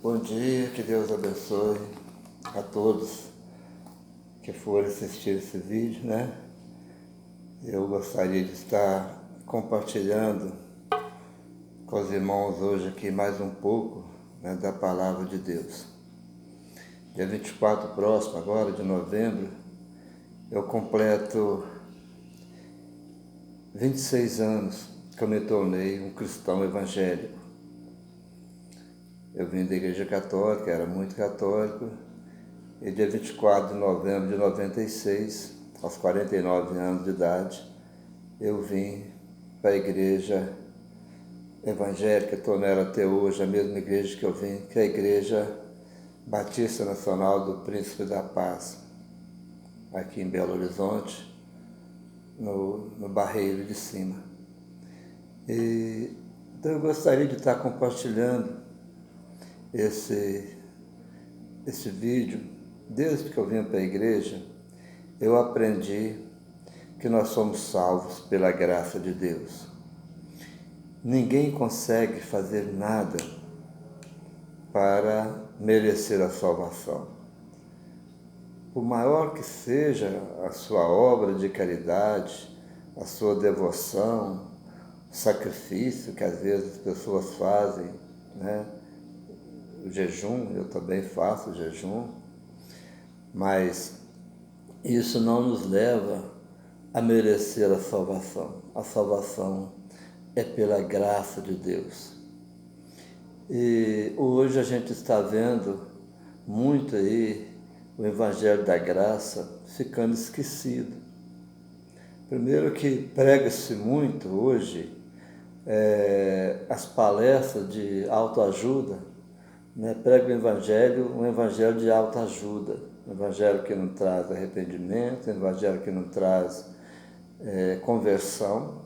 Bom dia, que Deus abençoe a todos que forem assistir esse vídeo, né? Eu gostaria de estar compartilhando com os irmãos hoje aqui mais um pouco, né, da Palavra de Deus. Dia 24 próximo, agora de novembro, eu completo 26 anos que eu me tornei um cristão evangélico. Eu vim da Igreja Católica, era muito católico, e dia 24 de novembro de 96, aos 49 anos de idade, eu vim para a Igreja Evangélica, estou nela até hoje, a mesma igreja que eu vim, que é a Igreja Batista Nacional do Príncipe da Paz, aqui em Belo Horizonte, no Barreiro de Cima. Então eu gostaria de estar compartilhando esse vídeo. Desde que eu vim para a igreja, eu aprendi que nós somos salvos pela graça de Deus. Ninguém consegue fazer nada para merecer a salvação. Por maior que seja a sua obra de caridade, a sua devoção, o sacrifício que às vezes as pessoas fazem, né? O jejum, eu também faço jejum, mas isso não nos leva a merecer a salvação. A salvação é pela graça de Deus. E hoje a gente está vendo muito aí o Evangelho da Graça ficando esquecido. Primeiro que prega-se muito hoje as palestras de autoajuda, né? Prega um evangelho de autoajuda, um evangelho que não traz arrependimento, um evangelho que não traz conversão.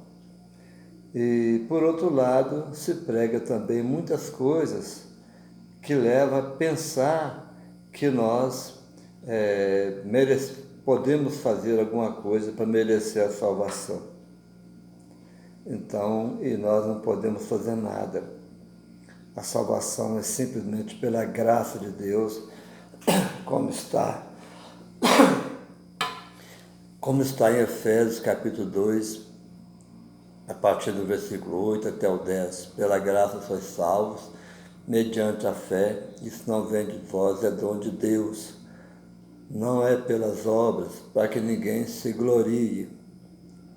E, por outro lado, se prega também muitas coisas que levam a pensar que nós podemos fazer alguma coisa para merecer a salvação. Então, e nós não podemos fazer nada. A salvação é simplesmente pela graça de Deus, como está em Efésios capítulo 2, a partir do versículo 8 até o 10. Pela graça sois salvos, mediante a fé, isso não vem de vós, é dom de Deus. Não é pelas obras, para que ninguém se glorie,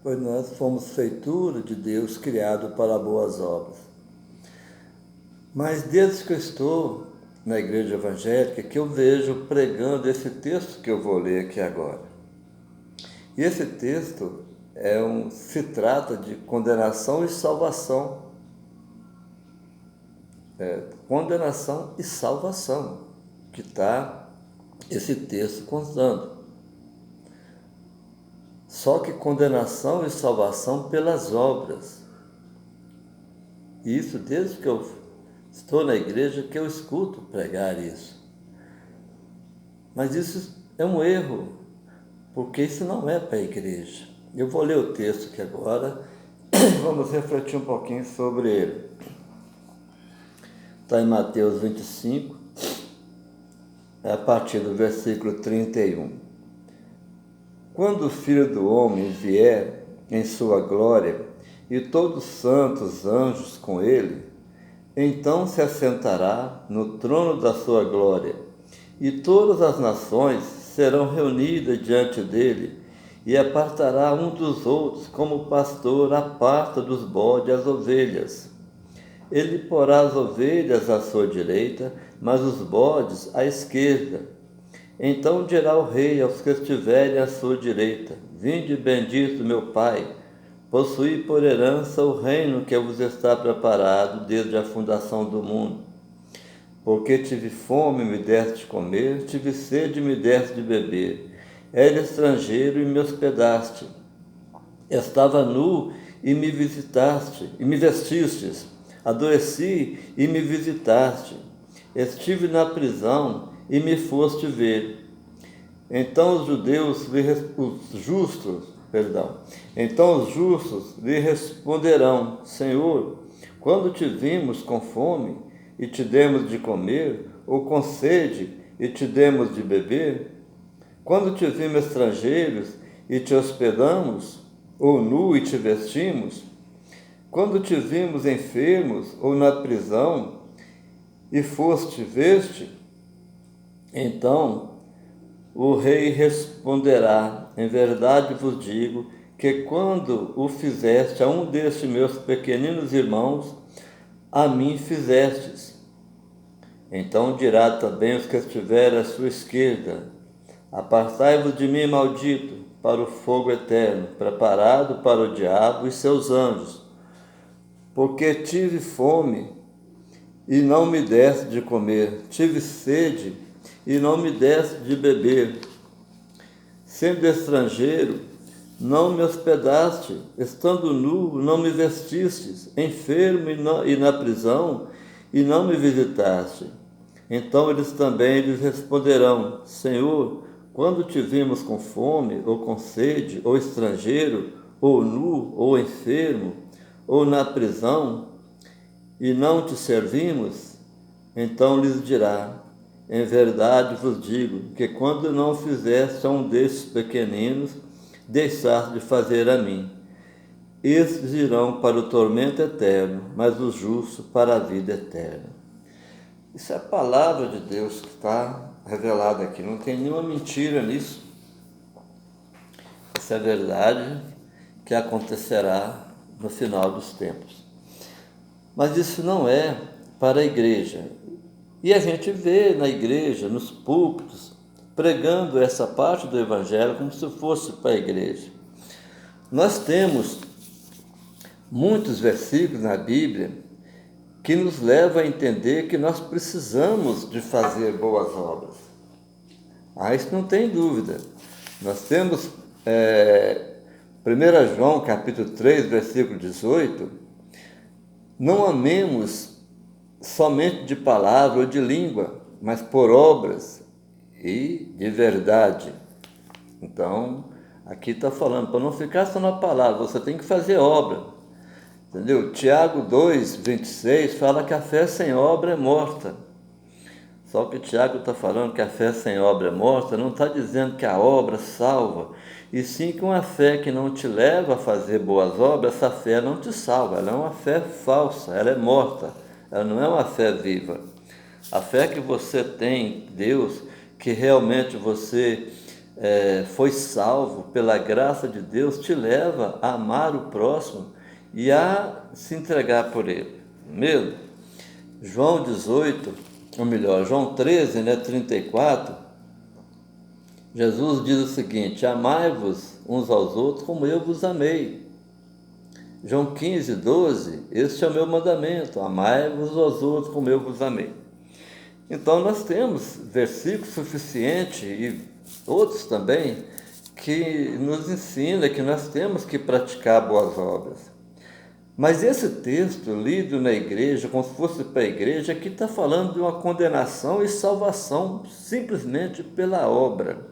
pois nós fomos feitura de Deus, criado para boas obras. Mas desde que eu estou na igreja evangélica, que eu vejo pregando esse texto que eu vou ler aqui agora. E esse texto se trata de condenação e salvação. Condenação e salvação, que está esse texto constando. Só que condenação e salvação pelas obras. E isso desde que eu estou na igreja que eu escuto pregar isso. Mas isso é um erro, porque isso não é para a igreja. Eu vou ler o texto aqui agora, vamos refletir um pouquinho sobre ele. Está em Mateus 25, a partir do versículo 31. Quando o Filho do Homem vier em sua glória, e todos os santos anjos com ele, então se assentará no trono da sua glória, e todas as nações serão reunidas diante dele, e apartará um dos outros, como o pastor aparta dos bodes as ovelhas. Ele porá as ovelhas à sua direita, mas os bodes à esquerda. Então dirá o rei aos que estiverem à sua direita: Vinde, bendito meu Pai, possuí por herança o reino que vos está preparado desde a fundação do mundo. Porque tive fome e me deste de comer, tive sede e me deste de beber. Era estrangeiro e me hospedaste. Estava nu e me visitaste, e me vestistes. Adoeci e me visitaste. Estive na prisão e me foste ver. Então os justos lhe responderão: Senhor, quando te vimos com fome e te demos de comer, ou com sede, e te demos de beber? Quando te vimos estrangeiros e te hospedamos, ou nu e te vestimos? Quando te vimos enfermos ou na prisão e foste veste? Então o rei responderá: em verdade vos digo que quando o fizeste a um destes meus pequeninos irmãos, a mim fizestes. Então dirá também os que estiverem à sua esquerda: apartai-vos de mim, maldito, para o fogo eterno, preparado para o diabo e seus anjos. Porque tive fome e não me deste de comer, tive sede e não me deste de beber. Sendo estrangeiro, não me hospedaste, estando nu, não me vestistes, enfermo e na prisão, e não me visitaste. Então eles também lhes responderão: Senhor, quando te vimos com fome, ou com sede, ou estrangeiro, ou nu, ou enfermo, ou na prisão, e não te servimos? Então lhes dirá: em verdade vos digo que quando não fizeste a um destes pequeninos, deixaste de fazer a mim. Estes irão para o tormento eterno, mas os justos para a vida eterna. Isso é a palavra de Deus que está revelada aqui, não tem nenhuma mentira nisso. Isso é a verdade que acontecerá no final dos tempos. Mas isso não é para a igreja. E a gente vê na igreja, nos púlpitos, pregando essa parte do Evangelho como se fosse para a igreja. Nós temos muitos versículos na Bíblia que nos levam a entender que nós precisamos de fazer boas obras. Isso não tem dúvida. Nós temos 1 João capítulo 3, versículo 18, não amemos somente de palavra ou de língua, mas por obras e de verdade. Então, aqui está falando, para não ficar só na palavra, você tem que fazer obra. Entendeu? Tiago 2, 26 fala que a fé sem obra é morta. Só que Tiago está falando que a fé sem obra é morta, não está dizendo que a obra salva, e sim que uma fé que não te leva a fazer boas obras, essa fé não te salva, ela é uma fé falsa, ela é morta, ela não é uma fé viva. A fé que você tem em Deus, que realmente você foi salvo pela graça de Deus, te leva a amar o próximo e a se entregar por ele. Mesmo? João 18, ou melhor, João 13, 34, Jesus diz o seguinte: amai-vos uns aos outros como eu vos amei. João 15, 12, este é o meu mandamento, amai-vos aos outros como eu vos amei. Então nós temos versículos suficientes e outros também que nos ensina que nós temos que praticar boas obras. Mas esse texto lido na igreja, como se fosse para a igreja, aqui está falando de uma condenação e salvação simplesmente pela obra.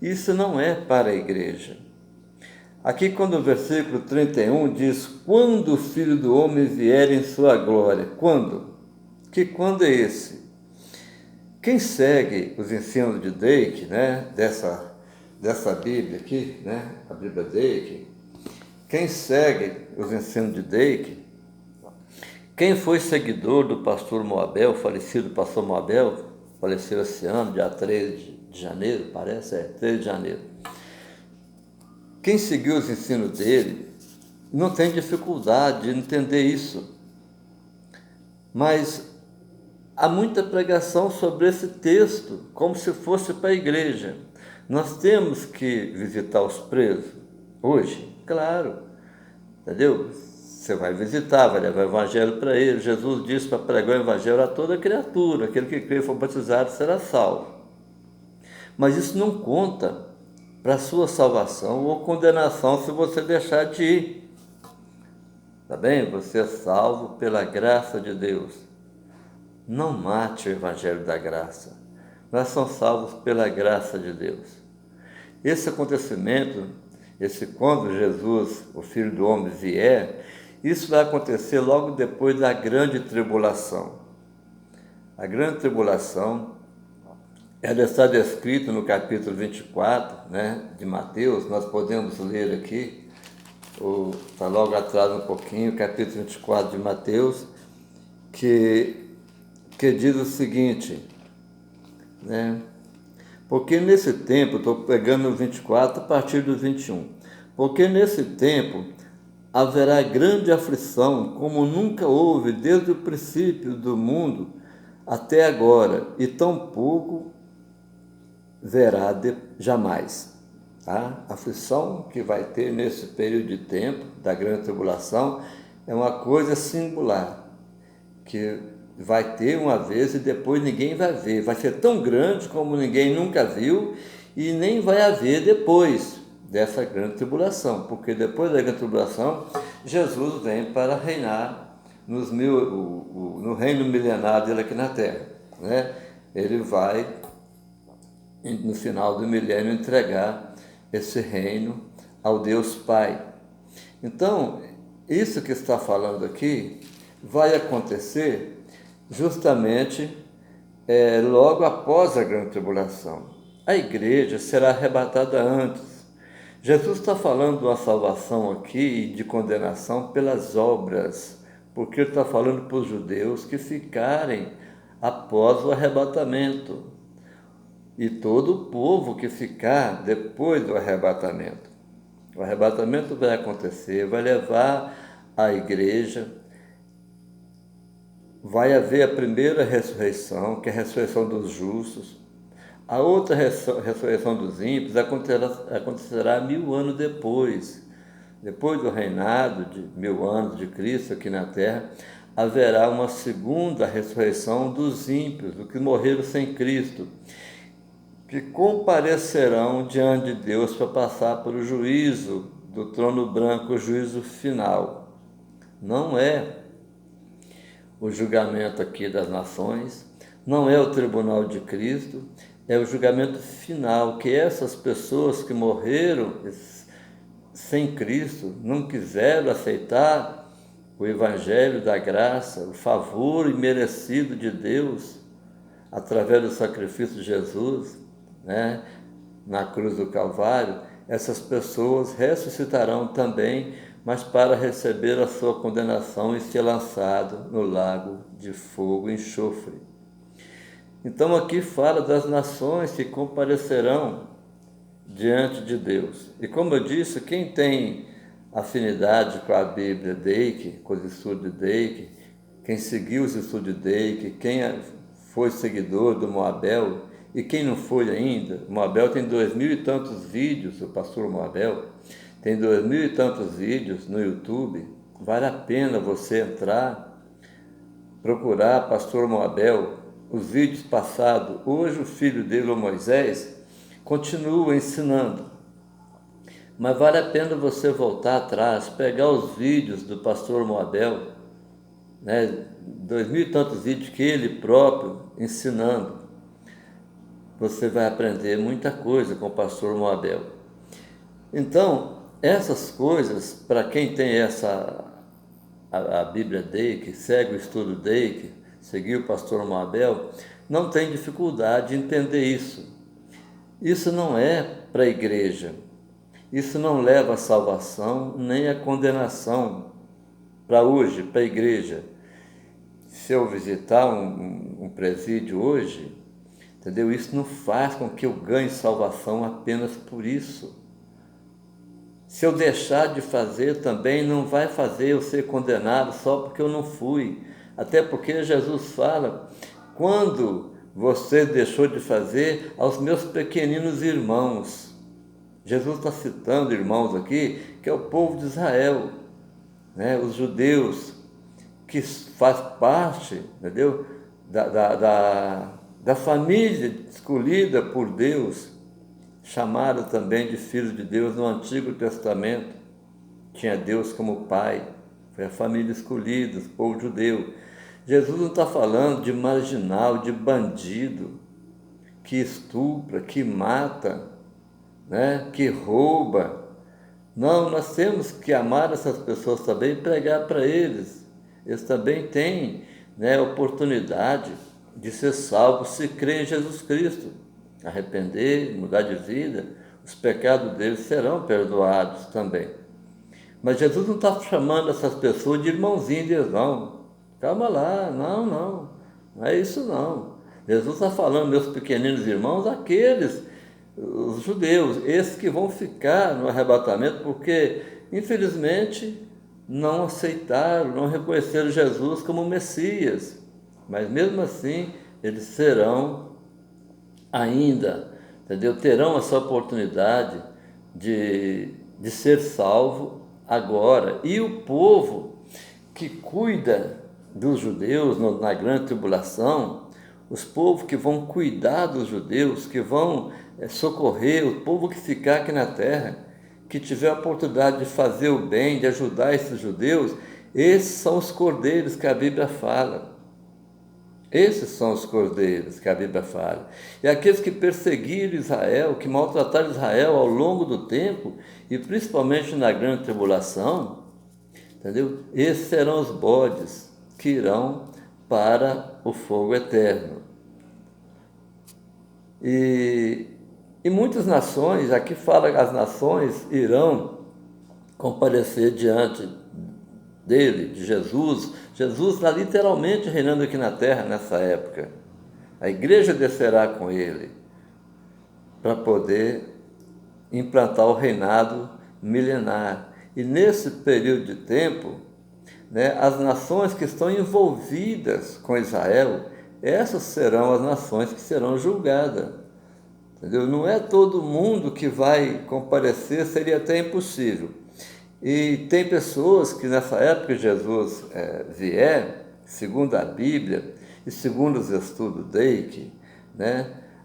Isso não é para a igreja. Aqui quando o versículo 31 diz: quando o Filho do Homem vier em sua glória. Quando? Que quando é esse? Quem segue os ensinos de Dake, dessa Bíblia aqui, a Bíblia Dake, quem segue os ensinos de Dake, quem foi seguidor do pastor Moabel, falecido pastor Moabel, faleceu esse ano, dia 3 de janeiro, 3 de janeiro. Quem seguiu os ensinos dele não tem dificuldade de entender isso. Mas há muita pregação sobre esse texto, como se fosse para a igreja. Nós temos que visitar os presos hoje, claro, entendeu? Você vai visitar, vai levar o evangelho para ele. Jesus disse para pregar o evangelho a toda criatura, aquele que crê e for batizado será salvo. Mas isso não conta para a sua salvação ou condenação se você deixar de ir. Tá bem? Você é salvo pela graça de Deus. Não mate o evangelho da graça. Nós somos salvos pela graça de Deus. Esse acontecimento, quando Jesus, o Filho do Homem, vier, isso vai acontecer logo depois da grande tribulação. A grande tribulação, ela está descrita no capítulo 24, né, de Mateus. Nós podemos ler aqui, está logo atrás um pouquinho, o capítulo 24 de Mateus, que diz o seguinte, né? Porque nesse tempo, estou pegando o 24 a partir do 21, porque nesse tempo haverá grande aflição, como nunca houve desde o princípio do mundo até agora, e tampouco verá jamais. Tá? A aflição que vai ter nesse período de tempo da grande tribulação é uma coisa singular, que vai ter uma vez e depois ninguém vai ver. Vai ser tão grande como ninguém nunca viu e nem vai haver depois dessa grande tribulação, porque depois da grande tribulação, Jesus vem para reinar no reino milenário dele aqui na Terra. Né? Ele vai, no final do milênio, entregar esse reino ao Deus Pai. Então, isso que está falando aqui vai acontecer justamente logo após a grande tribulação. A igreja será arrebatada antes. Jesus está falando de uma salvação aqui de condenação pelas obras, porque ele está falando para os judeus que ficarem após o arrebatamento e todo o povo que ficar depois do arrebatamento. O arrebatamento vai acontecer, vai levar a igreja, vai haver a primeira ressurreição, que é a ressurreição dos justos. A outra ressurreição dos ímpios acontecerá 1000 anos depois do reinado de 1000 anos de Cristo aqui na terra. Haverá uma segunda ressurreição dos ímpios, dos que morreram sem Cristo, que comparecerão diante de Deus para passar por o juízo do trono branco, o juízo final. Não é o julgamento aqui das nações, não é o tribunal de Cristo, é o julgamento final, que essas pessoas que morreram sem Cristo, não quiseram aceitar o evangelho da graça, o favor imerecido de Deus, através do sacrifício de Jesus, né, na cruz do Calvário, essas pessoas ressuscitarão também, mas para receber a sua condenação e ser lançado no lago de fogo e enxofre. Então aqui fala das nações que comparecerão diante de Deus. E como eu disse, quem tem afinidade com a Bíblia Dake, com os estudos de Dake, quem seguiu os estudos de Dake, quem foi seguidor do Moabel, e quem não foi ainda, o Moabel tem 2000 e tantos vídeos, o pastor Moabel tem 2000 e tantos vídeos no YouTube. Vale a pena você entrar, procurar pastor Moabel, os vídeos passados. Hoje o filho dele, o Moisés, continua ensinando, mas vale a pena você voltar atrás, pegar os vídeos do pastor Moabel, né, 2000 e tantos vídeos que ele próprio ensinando. Você vai aprender muita coisa com o pastor Moabel. Então, essas coisas, para quem tem a Bíblia Dake, segue o estudo Dake, seguiu o pastor Moabel, não tem dificuldade de entender isso. Isso não é para a igreja. Isso não leva à salvação nem à condenação para hoje, para a igreja. Se eu visitar um presídio hoje, entendeu? Isso não faz com que eu ganhe salvação apenas por isso. Se eu deixar de fazer também, não vai fazer eu ser condenado só porque eu não fui. Até porque Jesus fala, quando você deixou de fazer aos meus pequeninos irmãos. Jesus está citando irmãos aqui, que é o povo de Israel, né? Os judeus, que faz parte, entendeu? Da família escolhida por Deus, chamada também de filhos de Deus no Antigo Testamento. Tinha Deus como pai, foi a família escolhida, o povo judeu. Jesus não está falando de marginal, de bandido, que estupra, que mata, né, que rouba. Não, nós temos que amar essas pessoas também e pregar para eles. Eles também têm, né, oportunidade de ser salvo se crer em Jesus Cristo, arrepender, mudar de vida, os pecados deles serão perdoados também. Mas Jesus não está chamando essas pessoas de irmãozinho deles, não. Calma lá, não é isso não. Jesus está falando, meus pequeninos irmãos, aqueles, os judeus, esses que vão ficar no arrebatamento, porque, infelizmente, não aceitaram, não reconheceram Jesus como Messias. Mas mesmo assim, eles serão ainda, entendeu? Terão essa oportunidade de ser salvo agora. E o povo que cuida dos judeus na grande tribulação, os povos que vão cuidar dos judeus, que vão socorrer, o povo que ficar aqui na terra, que tiver a oportunidade de fazer o bem, de ajudar esses judeus, esses são os cordeiros que a Bíblia fala. Esses são os cordeiros que a Bíblia fala. E aqueles que perseguiram Israel, que maltrataram Israel ao longo do tempo, e principalmente na grande tribulação, entendeu? Esses serão os bodes que irão para o fogo eterno. E muitas nações, aqui fala que as nações irão comparecer diante dele, de Jesus. Jesus está literalmente reinando aqui na terra nessa época. A igreja descerá com ele para poder implantar o reinado milenar. E nesse período de tempo, as nações que estão envolvidas com Israel, essas serão as nações que serão julgadas. Entendeu? Não é todo mundo que vai comparecer, seria até impossível. E tem pessoas que nessa época que Jesus vier, segundo a Bíblia e segundo os estudos Dake,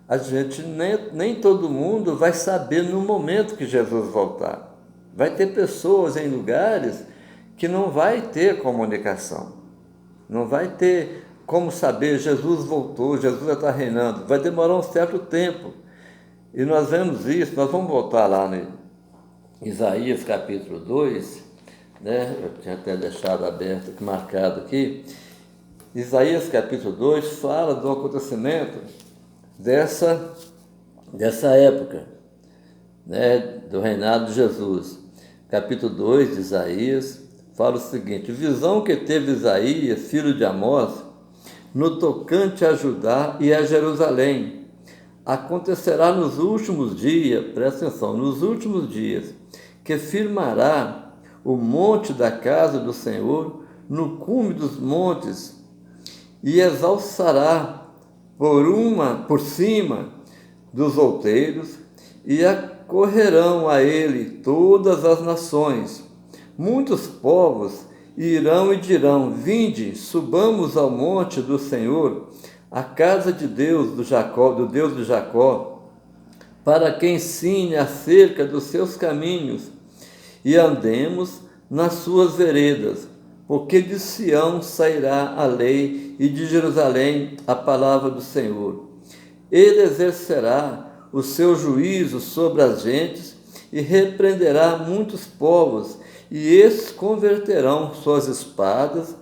a gente nem todo mundo vai saber no momento que Jesus voltar. Vai ter pessoas em lugares que não vai ter comunicação, não vai ter como saber, Jesus voltou, Jesus já está reinando, vai demorar um certo tempo. E nós vemos isso, nós vamos voltar lá no Isaías capítulo 2, eu tinha até deixado aberto, marcado aqui. Isaías capítulo 2 fala do acontecimento dessa época, do reinado de Jesus. Capítulo 2 de Isaías fala o seguinte: visão que teve Isaías, filho de Amós, no tocante a Judá e a Jerusalém, acontecerá nos últimos dias, presta atenção, nos últimos dias, que firmará o monte da casa do Senhor no cume dos montes e exalçará por cima dos outeiros e acorrerão a ele todas as nações. Muitos povos irão e dirão: vinde, subamos ao monte do Senhor, a casa de Deus do Deus de Jacó, para que ensine acerca dos seus caminhos e andemos nas suas veredas, porque de Sião sairá a lei e de Jerusalém a palavra do Senhor. Ele exercerá o seu juízo sobre as gentes e repreenderá muitos povos, e estes converterão suas espadas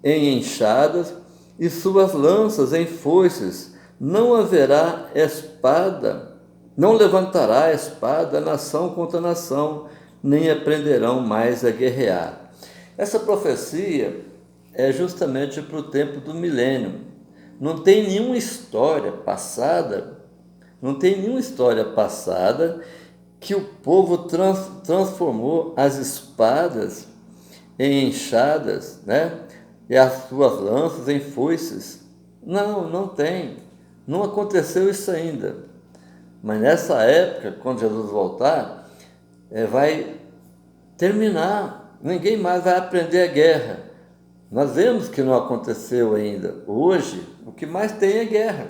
em enxadas e suas lanças em foices. Não haverá espada, não levantará espada nação contra nação, nem aprenderão mais a guerrear. Essa profecia é justamente para o tempo do milênio. Não tem nenhuma história passada, que o povo transformou as espadas em enxadas, e as suas lanças em foices. Não tem. Não aconteceu isso ainda. Mas nessa época, quando Jesus voltar, vai terminar. Ninguém mais vai aprender a guerra. Nós vemos que não aconteceu ainda. Hoje, o que mais tem é guerra.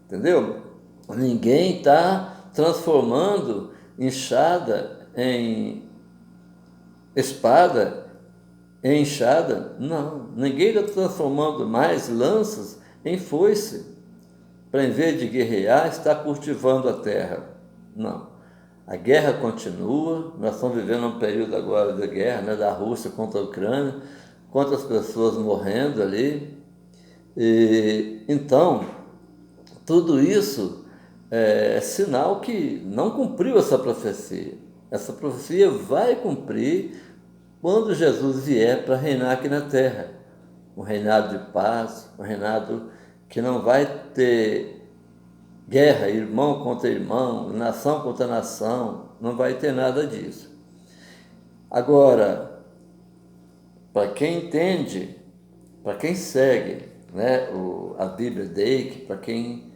Entendeu? Ninguém está transformando enxada em espada, em enxada. Não. Ninguém está transformando mais lanças em foice, para em vez de guerrear, estar cultivando a terra. Não. A guerra continua. Nós estamos vivendo um período agora de guerra, da Rússia contra a Ucrânia, quantas pessoas morrendo ali. E, então, tudo isso é sinal que não cumpriu essa profecia. Essa profecia vai cumprir quando Jesus vier para reinar aqui na terra. Um reinado de paz, um reinado que não vai ter guerra, irmão contra irmão, nação contra nação, não vai ter nada disso. Agora, para quem entende, para quem segue, né, a Bíblia Dake, para quem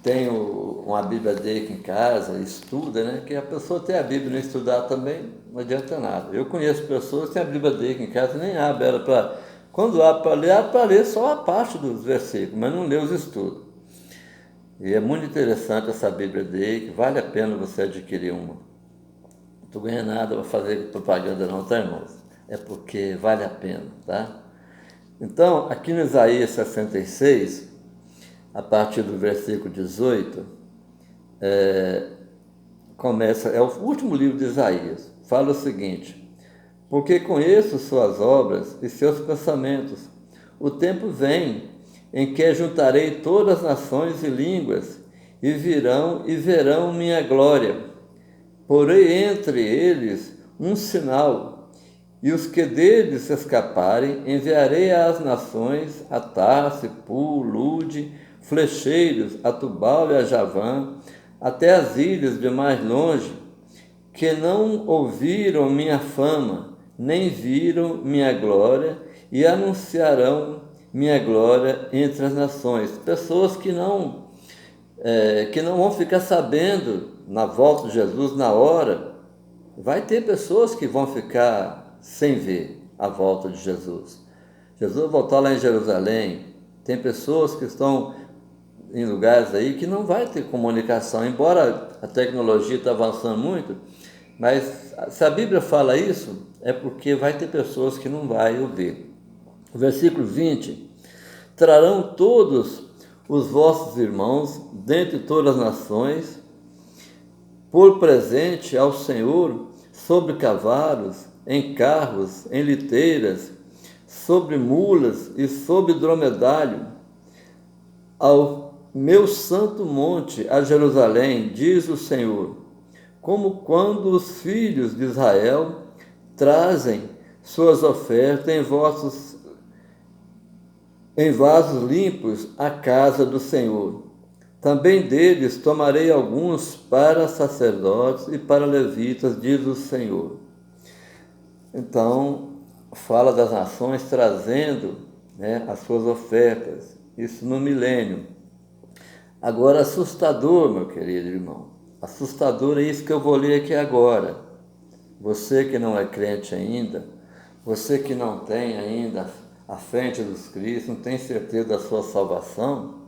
tem uma Bíblia Dake em casa, estuda, né, que a pessoa tem a Bíblia e não estudar também, não adianta nada. Eu conheço pessoas que têm a Bíblia Dake em casa e nem abre ela para... Quando abre para ler só a parte dos versículos, mas não lê os estudos. E é muito interessante essa Bíblia Dake, vale a pena você adquirir uma. Não estou ganhando nada para fazer propaganda não, tá, irmãos? É porque vale a pena, tá? Então, aqui no Isaías 66, a partir do versículo 18, começa, é o último livro de Isaías, fala o seguinte: porque conheço suas obras e seus pensamentos, o tempo vem em que juntarei todas as nações e línguas, e virão e verão minha glória. Porei entre eles um sinal, e os que deles escaparem, enviarei às nações, a Tarse, Pu, Lude, flecheiros, a Tubal e a Javã, até as ilhas de mais longe, que não ouviram minha fama, nem viram minha glória, e anunciarão minha glória entre as nações. Pessoas que não vão ficar sabendo na volta de Jesus, na hora. Vai ter pessoas que vão ficar sem ver a volta de Jesus. Jesus vai voltar lá em Jerusalém. Tem pessoas que estão em lugares aí que não vai ter comunicação, embora a tecnologia está avançando muito, mas se a Bíblia fala isso, é porque vai ter pessoas que não vai ouvir. O versículo 20: trarão todos os vossos irmãos dentre todas as nações, por presente ao Senhor, sobre cavalos, em carros, em liteiras, sobre mulas e sobre dromedário, ao meu santo monte, a Jerusalém, diz o Senhor, como quando os filhos de Israel trazem suas ofertas em vasos limpos à casa do Senhor. Também deles tomarei alguns para sacerdotes e para levitas, diz o Senhor. Então, fala das nações trazendo, né, as suas ofertas, isso no milênio. Agora, assustador, meu querido irmão, assustador é isso que eu vou ler aqui agora. Você que não é crente ainda, você que não tem ainda a fé em Jesus Cristo, não tem certeza da sua salvação,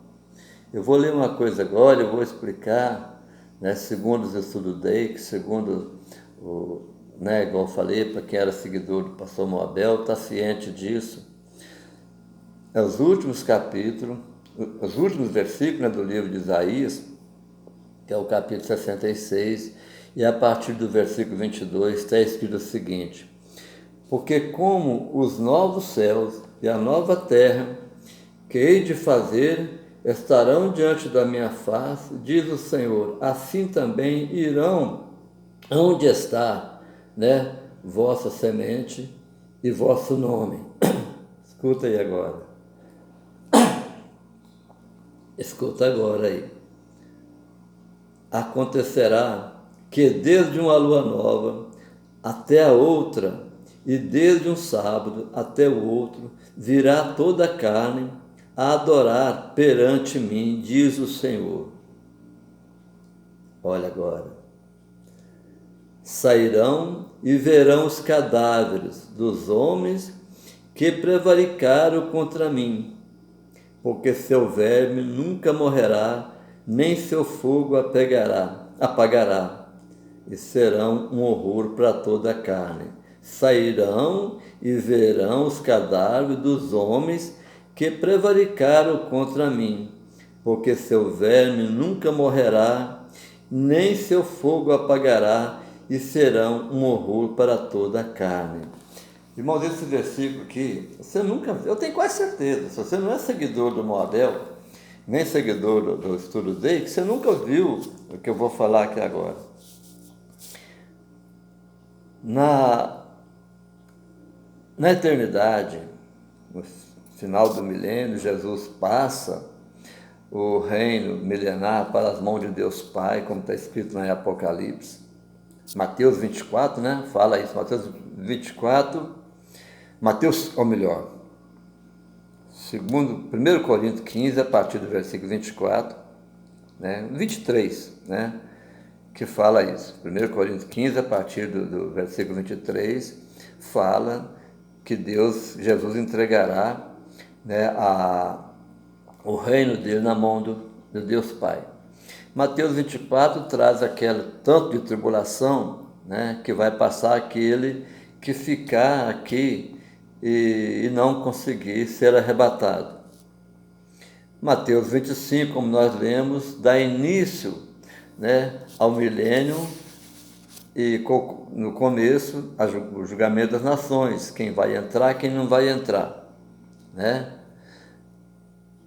eu vou ler uma coisa agora, eu vou explicar, né, segundo os estudos Dake, segundo igual eu falei, para quem era seguidor do pastor Moabel, está ciente disso. É os últimos capítulos, os últimos versículos, né, do livro de Isaías, que é o capítulo 66, e a partir do versículo 22 está escrito o seguinte: porque como os novos céus e a nova terra que hei de fazer estarão diante da minha face, diz o Senhor, assim também irão onde está, né, vossa semente e vosso nome. Escuta aí agora. Escuta agora aí. Acontecerá que desde uma lua nova até a outra, e desde um sábado até o outro, virá toda a carne a adorar perante mim, diz o Senhor. Olha agora. Sairão e verão os cadáveres dos homens que prevaricaram contra mim, porque seu verme nunca morrerá, nem seu fogo apagará, e serão um horror para toda a carne. Sairão e verão os cadáveres dos homens que prevaricaram contra mim, porque seu verme nunca morrerá, nem seu fogo apagará, e serão um horror para toda a carne. Irmãos, esse versículo aqui, você nunca viu, eu tenho quase certeza, se você não é seguidor do Moabel, nem seguidor do Estudo Day, que você nunca ouviu o que eu vou falar aqui agora. Na eternidade, no final do milênio, Jesus passa o reino milenar para as mãos de Deus Pai, como está escrito na Apocalipse. Mateus 24, né? Fala isso, Mateus 24, ou melhor, 1 Coríntios 15, a partir do versículo 24, né? 23, né? Que fala isso. 1 Coríntios 15, a partir do versículo 23, fala que Jesus entregará, né, o reino dele na mão do Deus Pai. Mateus 24 traz aquele tanto de tribulação, né, que vai passar aquele que ficar aqui e não conseguir ser arrebatado. Mateus 25, como nós lemos, dá início, né, ao milênio e no começo o julgamento das nações, quem vai entrar, quem não vai entrar, né?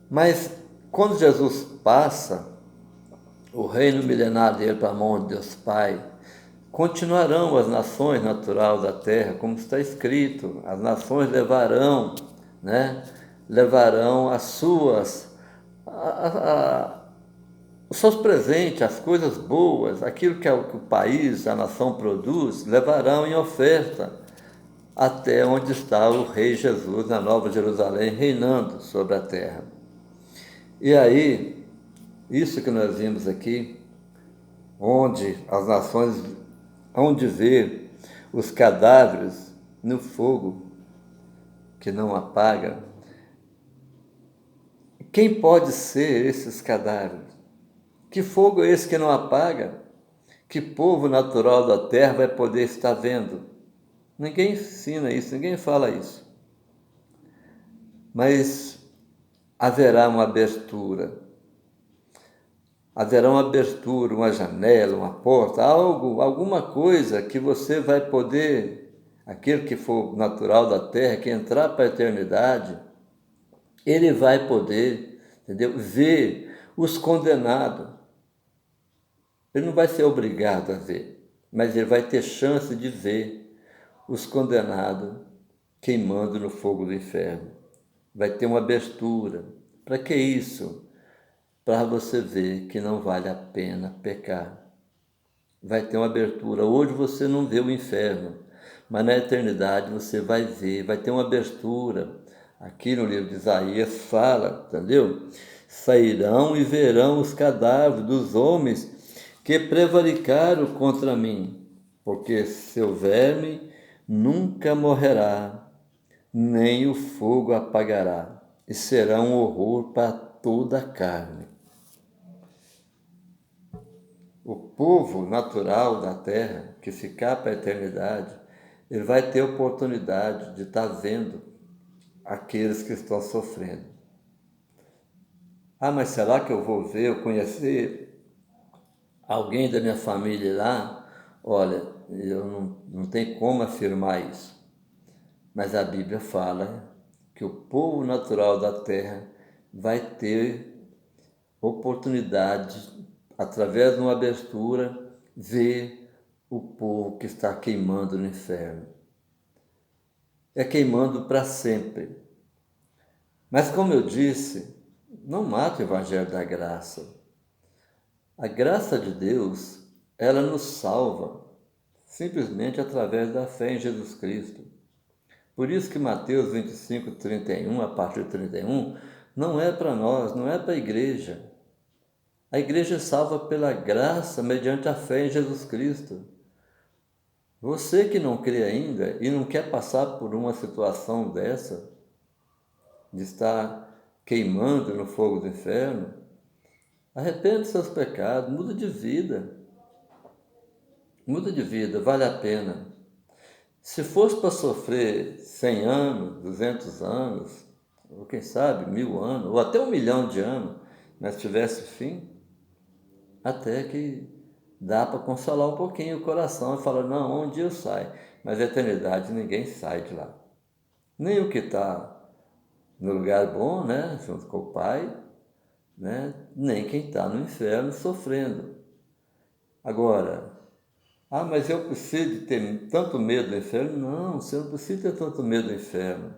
Mas quando Jesus passa o reino milenar dele para a mão de Deus Pai, continuarão as nações naturais da terra, como está escrito, as nações levarão, né? Levarão as suas os seus presentes, as coisas boas, aquilo que o país, a nação produz, levarão em oferta até onde está o Rei Jesus na Nova Jerusalém, reinando sobre a terra. E aí, isso que nós vimos aqui, onde as nações hão de ver os cadáveres no fogo que não apaga. Quem pode ser esses cadáveres? Que fogo é esse que não apaga? Que povo natural da terra vai poder estar vendo? Ninguém ensina isso, ninguém fala isso. Mas haverá uma abertura. Haverá uma abertura, uma janela, uma porta, alguma coisa que você vai poder, aquele que for natural da terra, que entrar para a eternidade, ele vai poder, entendeu? Ver os condenados. Ele não vai ser obrigado a ver, mas ele vai ter chance de ver os condenados queimando no fogo do inferno. Vai ter uma abertura. Para que isso? Para você ver que não vale a pena pecar. Vai ter uma abertura. Hoje você não vê o inferno, mas na eternidade você vai ver, vai ter uma abertura. Aqui no livro de Isaías fala, entendeu? Sairão e verão os cadáveres dos homens que prevaricaram contra mim, porque seu verme nunca morrerá, nem o fogo apagará, e será um horror para toda a carne. O povo natural da terra, que ficar para a eternidade, ele vai ter oportunidade de estar vendo aqueles que estão sofrendo. Ah, mas será que eu vou ver, eu conhecer alguém da minha família lá? Olha, eu não tenho como afirmar isso. Mas a Bíblia fala que o povo natural da terra vai ter oportunidade, através de uma abertura, ver o povo que está queimando no inferno. É queimando para sempre. Mas como eu disse, não mata o evangelho da graça. A graça de Deus, ela nos salva simplesmente através da fé em Jesus Cristo. Por isso que Mateus 25, 31, a partir de 31, não é para nós, não é para a igreja. A igreja é salva pela graça, mediante a fé em Jesus Cristo. Você que não crê ainda e não quer passar por uma situação dessa, de estar queimando no fogo do inferno, arrepende seus pecados, muda de vida. Muda de vida, vale a pena. Se fosse para sofrer 100 anos, 200 anos, ou quem sabe 1000 anos, ou até 1 milhão de anos, mas tivesse fim, até que dá para consolar um pouquinho o coração e falar, não, um dia eu saio, mas a eternidade ninguém sai de lá. nem o que está no lugar bom, né, junto com o Pai, né, nem quem está no inferno sofrendo. Agora, mas eu preciso de ter tanto medo do inferno? Não, você não precisa ter tanto medo do inferno.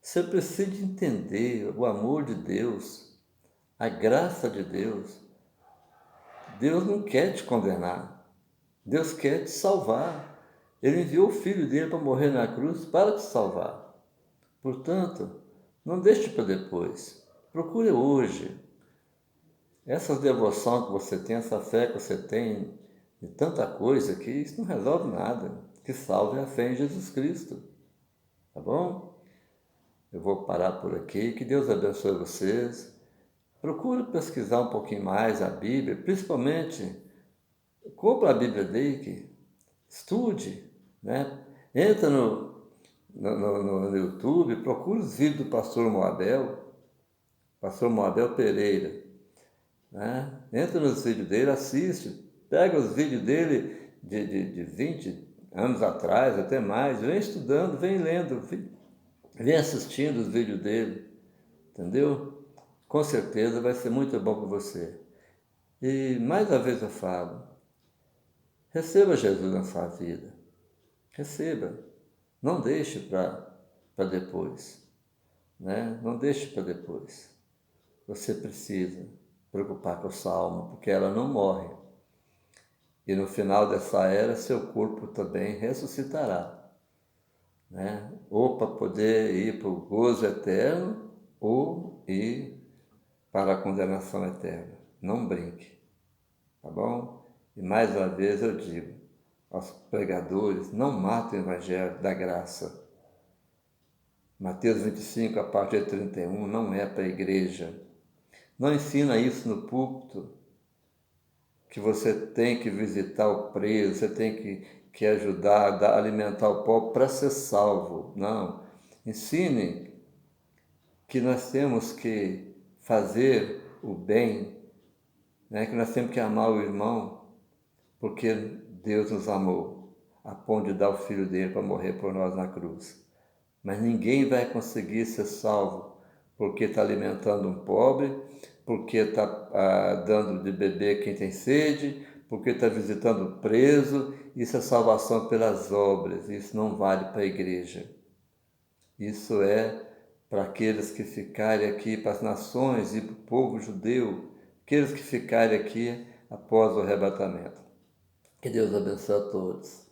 Você precisa entender o amor de Deus, a graça de Deus. Deus não quer te condenar. Deus quer te salvar. Ele enviou o Filho dele para morrer na cruz para te salvar. Portanto, não deixe para depois. Procure hoje. Essa devoção que você tem, essa fé que você tem de tanta coisa que isso não resolve nada. O que salva é a fé em Jesus Cristo. Tá bom? Eu vou parar por aqui. Que Deus abençoe vocês. Procure pesquisar um pouquinho mais a Bíblia, principalmente, compra a Bíblia Dake, estude, né? Entra no YouTube, procure os vídeos do pastor Moabel Pereira, né? Entra nos vídeos dele, assiste, pega os vídeos dele de 20 anos atrás, até mais, vem estudando, vem lendo, vem assistindo os vídeos dele, entendeu? Com certeza vai ser muito bom para você. E mais uma vez eu falo, receba Jesus na sua vida. Receba. Não deixe para depois. Né? Não deixe para depois. Você precisa preocupar com a sua alma, porque ela não morre. E no final dessa era, seu corpo também ressuscitará. Né? Ou para poder ir para o gozo eterno, ou ir para a condenação eterna. Não brinque. Tá bom? E mais uma vez eu digo aos pregadores, não matem o evangelho da graça. Mateus 25, a partir de 31, não é para a igreja. Não ensina isso no púlpito, que você tem que visitar o preso, você tem que ajudar, alimentar o pobre para ser salvo. Não. Ensine que nós temos que fazer o bem, né? Que nós temos que amar o irmão, porque Deus nos amou, a ponto de dar o Filho dele para morrer por nós na cruz. Mas ninguém vai conseguir ser salvo porque está alimentando um pobre, porque está dando de beber quem tem sede, porque está visitando o preso. Isso é salvação pelas obras, isso não vale para a igreja. Isso é para aqueles que ficarem aqui, para as nações e para o povo judeu, aqueles que ficarem aqui após o arrebatamento. Que Deus abençoe a todos.